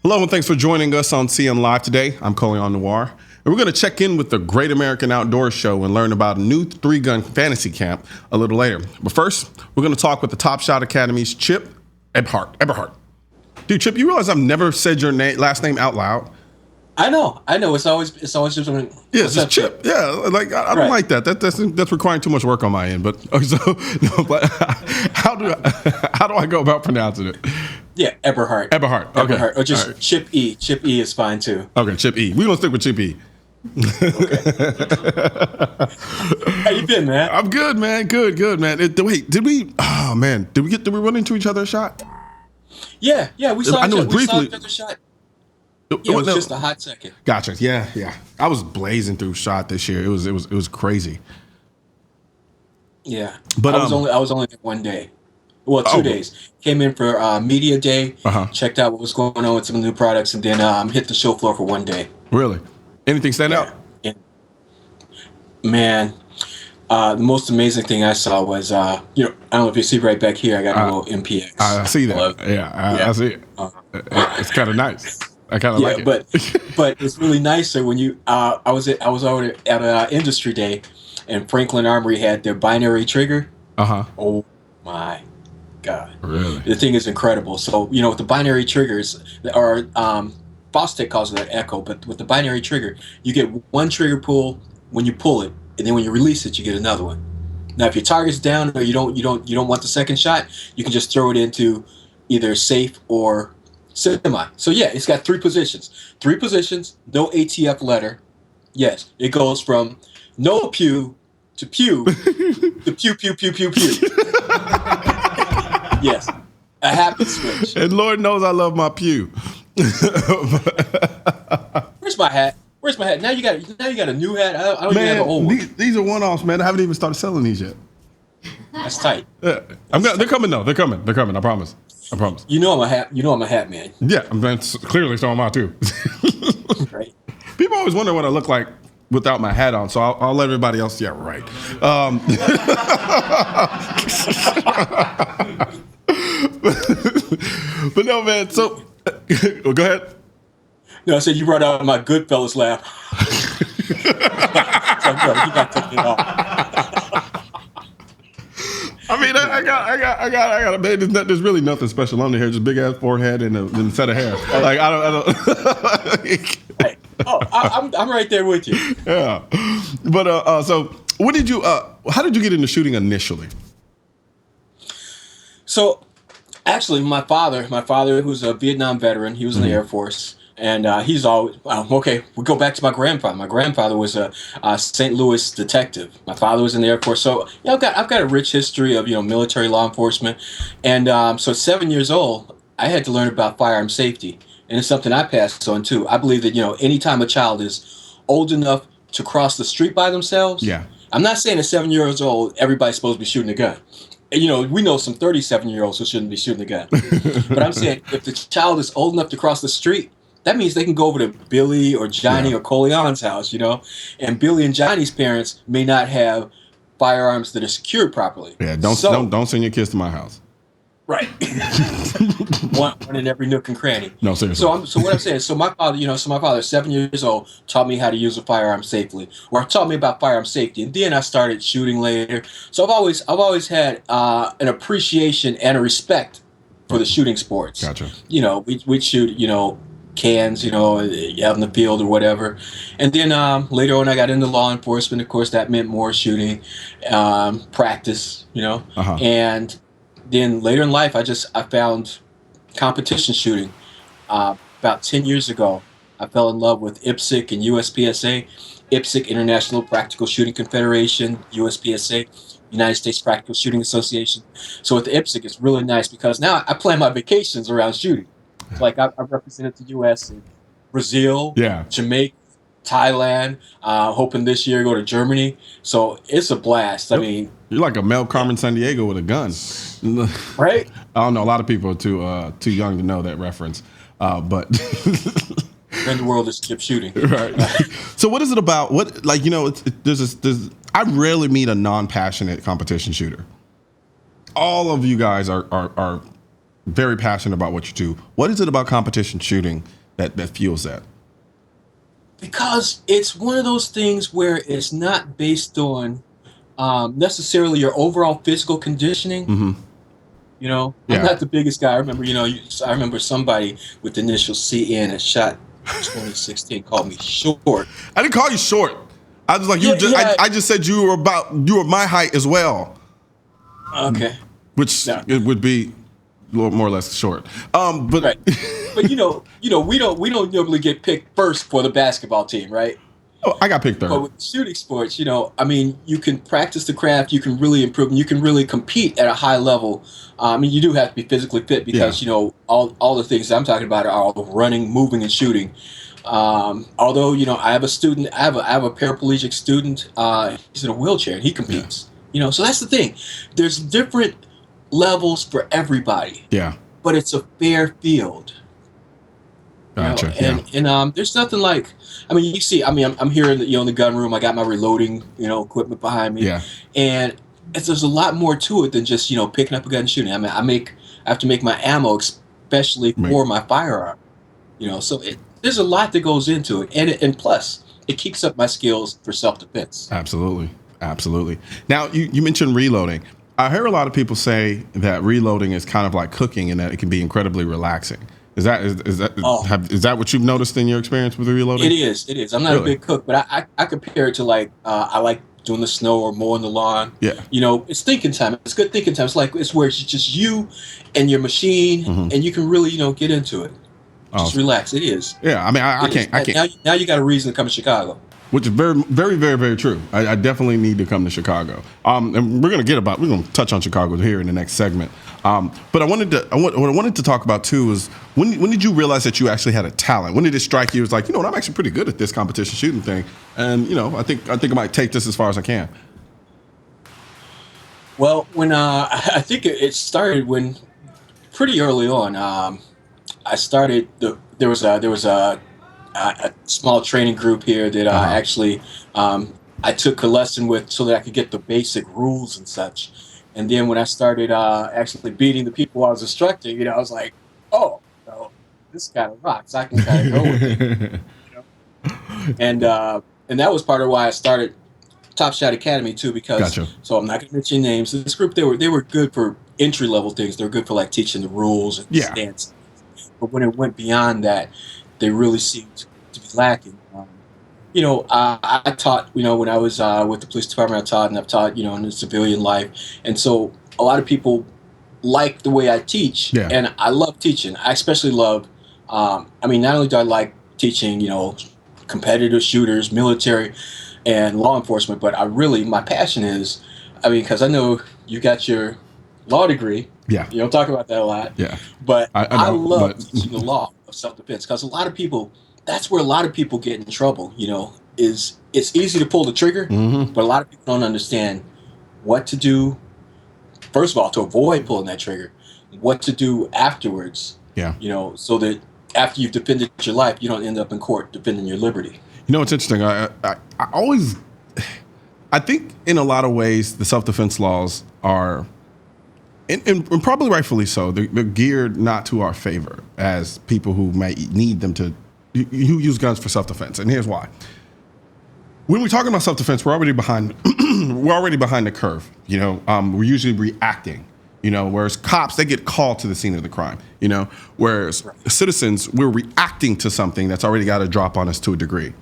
Hello, and thanks for joining us on CN Live today. I'm Colion Noir, and we're going to check in with the Great American Outdoors Show and learn about a new three-gun fantasy camp a little later. But first, we're going to talk with the Top Shot Academy's Chip Eberhart. Dude, Chip, you realize I've never said your last name out loud? I know. It's always just when. Yeah, it's just Chip. Yeah, like I don't like that. That's requiring too much work on my end. But how do I go about pronouncing it? Yeah, Eberhart. Eberhart. Okay. Eberhart. Or just right. Chip E. Chip E is fine too. Okay, Chip E. We're gonna stick with Chip E. How you been, man? I'm good, man. Good, man. Wait, did we? Oh man, did we run into each other a shot? Yeah. We saw each other shot. It was no. just a hot second. Gotcha. Yeah. I was blazing through shot this year. It was crazy. Yeah, but I was only there one day. Well, 2 days. Came in for media day. Checked out what was going on with some new products, and then hit the show floor for 1 day. Really? Anything stand out? Yeah. Man, the most amazing thing I saw was I don't know if you see right back here. I got a little MPX. I see that. I see it. It's kind of nice. I kind of like it. but it's really nicer when you. I was over at an industry day, and Franklin Armory had their binary trigger. Oh my God! Really? The thing is incredible. So with the binary triggers, or Bostech calls it an echo, but with the binary trigger, you get one trigger pull when you pull it, and then when you release it, you get another one. Now, if your target's down or you don't want the second shot, you can just throw it into either safe or semi. So yeah, it's got three positions, no ATF letter. Yes, it goes from no pew to pew to pew pew pew pew pew. Yes, a happy switch. And Lord knows I love my pew. Where's my hat? Now you got a new hat. I don't even have an old one. These are one-offs, man. I haven't even started selling these yet. That's tight. Yeah. They're coming though. They're coming. I promise. You know I'm a hat man. Yeah, clearly so am I too. Right. People always wonder what I look like without my hat on, so I'll let everybody else. Yeah, right. But no, man. So, go ahead. No, I said you brought out my Goodfellas laugh. So, bro, you got to take it off. I mean, I got. Man, there's really nothing special on the hair. Just big ass forehead and a set of hair. Like I don't. Hey, I'm right there with you. Yeah, but so what did you? How did you get into shooting initially? So, actually, my father, who's a Vietnam veteran, he was in the Air Force, and he's always okay. We go back to my grandfather. My grandfather was a St. Louis detective. My father was in the Air Force, so I've got a rich history of military law enforcement, and so at 7 years old, I had to learn about firearm safety, and it's something I passed on too. I believe that anytime a child is old enough to cross the street by themselves, I'm not saying at 7 years old everybody's supposed to be shooting a gun. We know some 37-year-olds who shouldn't be shooting a gun. But I'm saying if the child is old enough to cross the street, that means they can go over to Billy or Johnny or Colion's house, and Billy and Johnny's parents may not have firearms that are secured properly. Yeah, don't send your kids to my house. Right. one in every nook and cranny. No, seriously. So what I'm saying, my father, 7 years old, taught me how to use a firearm safely, or taught me about firearm safety, and then I started shooting later. So I've always had an appreciation and a respect for the shooting sports. Gotcha. We'd shoot, cans, out in the field or whatever, and then later on I got into law enforcement. Of course, that meant more shooting, practice, and then later in life, I found competition shooting. About 10 years ago, I fell in love with IPSC and USPSA. IPSC, International Practical Shooting Confederation, USPSA, United States Practical Shooting Association. So with the IPSC, it's really nice because now I plan my vacations around shooting. Like I've represented the U.S. in Brazil, Jamaica, Thailand, hoping this year go to Germany. So it's a blast. I mean, you're like a Mel Carmen Sandiego with a gun, right? I don't know. A lot of people are too young to know that reference, but in the world is Chip shooting. Right. So what is it about? I rarely meet a non-passionate competition shooter. All of you guys are very passionate about what you do. What is it about competition shooting that fuels that? Because it's one of those things where it's not based on necessarily your overall physical conditioning. Mm-hmm. I'm Yeah. not the biggest guy. I remember, I remember somebody with the initial CN at shot 2016 called me short. I didn't call you short. I was like, Yeah, yeah. I just said you were my height as well, Okay. which No. it would be more or less short. But Right. But we don't normally get picked first for the basketball team, right? oh, I got picked But third. with shooting sports, I mean, you can practice the craft, you can really improve, and you can really compete at a high level. I mean, you do have to be physically fit Yeah. because all the things I'm talking about are all running, moving, and shooting. Although I have a student, I have a paraplegic student. He's in a wheelchair and he Yeah. competes. So that's the thing. There's different levels for everybody, Yeah. but it's a fair field. Gotcha. Yeah. And there's nothing like. I mean, you see. I mean, I'm here in the gun room. I got my reloading equipment behind me, Yeah. and there's a lot more to it than just picking up a gun and shooting. I mean, I have to make my ammo especially for my firearm. So there's a lot that goes into it, and plus it keeps up my skills for self-defense. Absolutely. Absolutely. Now, you mentioned reloading. I hear a lot of people say that reloading is kind of like cooking and that it can be incredibly relaxing. Is that what you've noticed in your experience with reloading? It is. I'm not a Really? big cook, but I compare it to like I like doing the snow or mowing the lawn. Yeah. It's thinking time. It's good thinking time. It's where it's just you and your machine, Mhm. and you can really get into it. Just Awesome. relax. It is. Yeah. I mean, I It is. can't. Now you got a reason to come to Chicago. Which is very, very, very, very true. I definitely need to come to Chicago. And we're gonna touch on Chicago here in the next segment. But what I wanted to talk about too is when did you realize that you actually had a talent? When did it strike you as like, I'm actually pretty good at this competition shooting thing, and I think I might take this as far as I can. Well, when I think it started when pretty early on. I started there was a small training group here that actually I took a lesson with so that I could get the basic rules and such. And then when I started actually beating the people I was instructing, I was like, oh, this kind of rocks. I can kind of go with it. You know? And that was part of why I started Top Shot Academy too, because Gotcha. so I'm not going to mention names. This group they were good for entry level things. They were good for like teaching the rules and Yeah. stance. But when it went beyond that, they really seemed to be lacking. I taught, when I was with the police department, I've taught, in the civilian life. And so a lot of people like the way I teach, Yeah. and I love teaching. I especially love, not only do I like teaching, competitive shooters, military, and law enforcement, but my passion is, because I know you got your law degree. Yeah. You don't talk about that a lot. Yeah. But I I know, love but teaching the law of self-defense because that's where a lot of people get in trouble, is it's easy to pull the trigger, Mhm. but a lot of people don't understand what to do, first of all, to avoid pulling that trigger, what to do afterwards, Yeah. so that after you've defended your life, you don't end up in court defending your liberty. It's interesting. I think in a lot of ways the self-defense laws are, and probably rightfully so, they're geared not to our favor as people who might need them who use guns for self-defense. And here's why. When we're talking about self-defense, we're already behind the curve. We're usually reacting. Whereas cops, they get called to the scene of the crime. Whereas citizens, we're reacting to something that's already got to drop on us to a degree.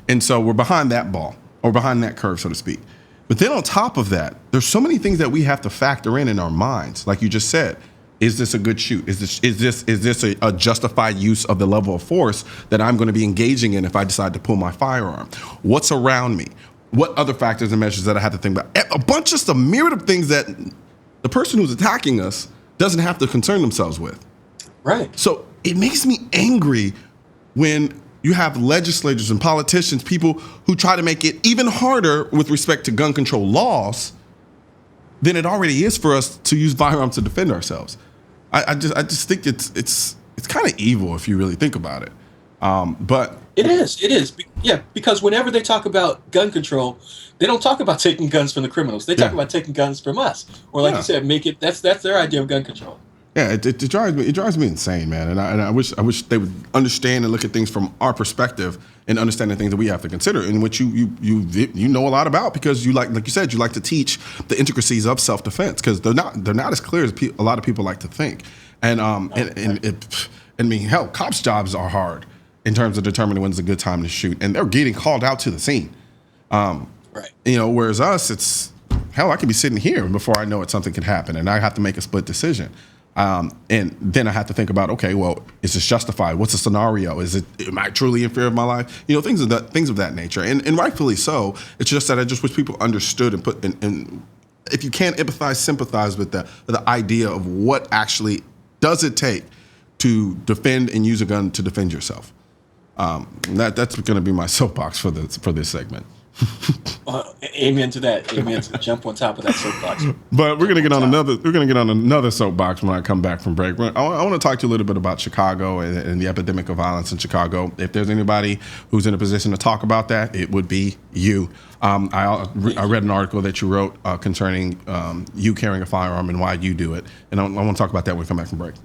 And so we're behind that ball, or behind that curve, so to speak. But then on top of that, there's so many things that we have to factor in our minds. Like you just said, is this a good shoot? Is this a justified use of the level of force that I'm going to be engaging in if I decide to pull my firearm? What's around me? What other factors and measures that I have to think about? Just a myriad of things that the person who's attacking us doesn't have to concern themselves with. Right. So it makes me angry when you have legislators and politicians, people who try to make it even harder with respect to gun control laws than it already is for us to use firearms to defend ourselves. I just think it's kind of evil if you really think about it. But It is. Yeah, because whenever they talk about gun control, they don't talk about taking guns from the criminals. They talk Yeah. about taking guns from us. Or like Yeah. you said, that's their idea of gun control. Yeah, it drives me insane, man. And I wish they would understand and look at things from our perspective and understand the things that we have to consider, in which you know a lot about, because you like you said, you like to teach the intricacies of self defense, because they're not as clear as a lot of people like to think. And I mean, hell, cops' jobs are hard in terms of determining when's a good time to shoot, and they're getting called out to the scene. Right. You know, whereas us, it's hell, I could be sitting here and before I know it, something could happen, and I have to make a split decision. And then I have to think about, okay, well, is this justified? What's the scenario? Am I truly in fear of my life? You know, things of that nature, and rightfully so. It's just that I just wish people understood and put in. If you can't empathize, sympathize with the idea of what actually does it take to defend and use a gun to defend yourself. That's going to be my soapbox for this segment. Amen to that. Amen to jump on top of that soapbox. But we're gonna get on another soapbox when I come back from break. I want to talk to you a little bit about Chicago and the epidemic of violence in Chicago. If there's anybody who's in a position to talk about that, it would be you. I read an article that you wrote concerning you carrying a firearm and why you do it, and I want to talk about that when we come back from break.